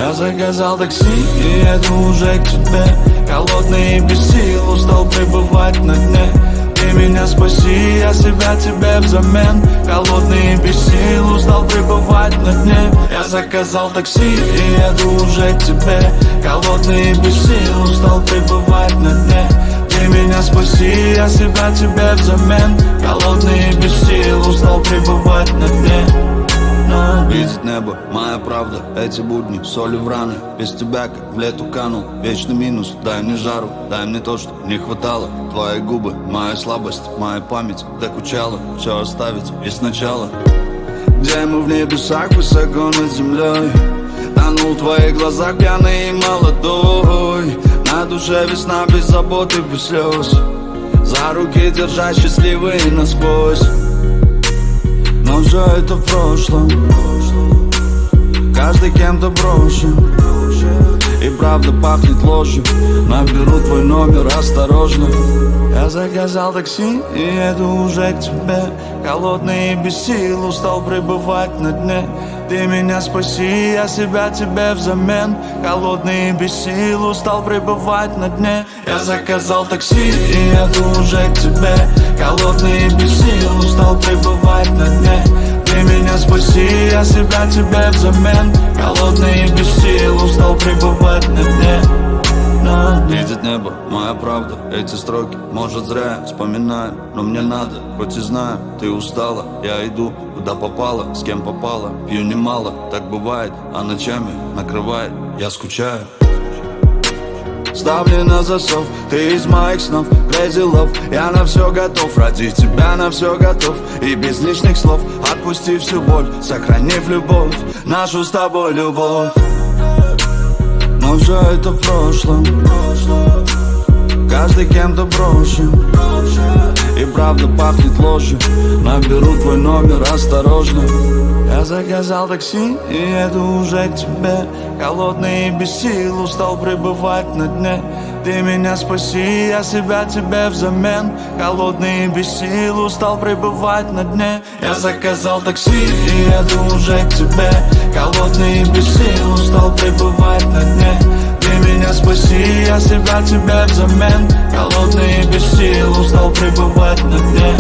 Я заказал такси и еду уже к тебе. Голодный и без сил, устал пребывать на дне. Ты меня спаси, я себя тебе взамен. Голодный и без сил, устал пребывать на дне. Я заказал такси и еду уже к тебе. Голодный и без сил, устал пребывать на дне. Ты меня спаси, я себя тебе взамен. Голодный и без сил, устал пребывать на дне. Видеть небо, моя правда, эти будни, соли в раны. Без тебя как в лету канул, вечный минус. Дай мне жару, дай мне то, что не хватало. Твои губы, моя слабость, моя память докучала. Все оставить и сначала. Где мы в небесах, высоко над землей. Тонул в твоих глазах, пьяный и молодой. На душе весна без забот и без слез. За руки держать счастливые насквозь. Но все это в прошлом. Каждый кем-то брошен. И правда пахнет ложью. Наберу твой номер осторожно. Я заказал такси и еду уже к тебе. Голодный и без сил, устал пребывать на дне. Ты меня спаси, я себя тебе взамен. Голодный и без сил, устал пребывать на дне. Я заказал такси и еду уже к тебе. Голодный и без сил, устал пребывать на дне. Ты меня спаси, я себя тебе взамен. Голодный и без сил, устал пребывать на дне. Видеть небо, моя правда, эти строки, может зря я вспоминаю. Но мне надо, хоть и знаю, ты устала. Я иду, куда попала, с кем попала. Пью немало, так бывает, а ночами накрывает, я скучаю. Ставлю на засов, ты из моих снов, crazy love. Я на все готов, ради тебя на все готов. И без лишних слов, отпусти всю боль, сохранив любовь, нашу с тобой любовь. Но все это в прошлом. Каждый кем-то брошен. И правда пахнет ложью. Наберу твой номер осторожно. Я заказал такси и еду уже к тебе. Голодный и без сил, устал пребывать на дне. Ты меня спаси, я себя тебе взамен. Голодный и без сил, устал пребывать на дне. Я заказал такси и еду уже к тебе. Голодный и без сил, устал пребывать на дне. Ты меня спаси, я себя тебе взамен. Голодный и без сил, устал пребывать на дне.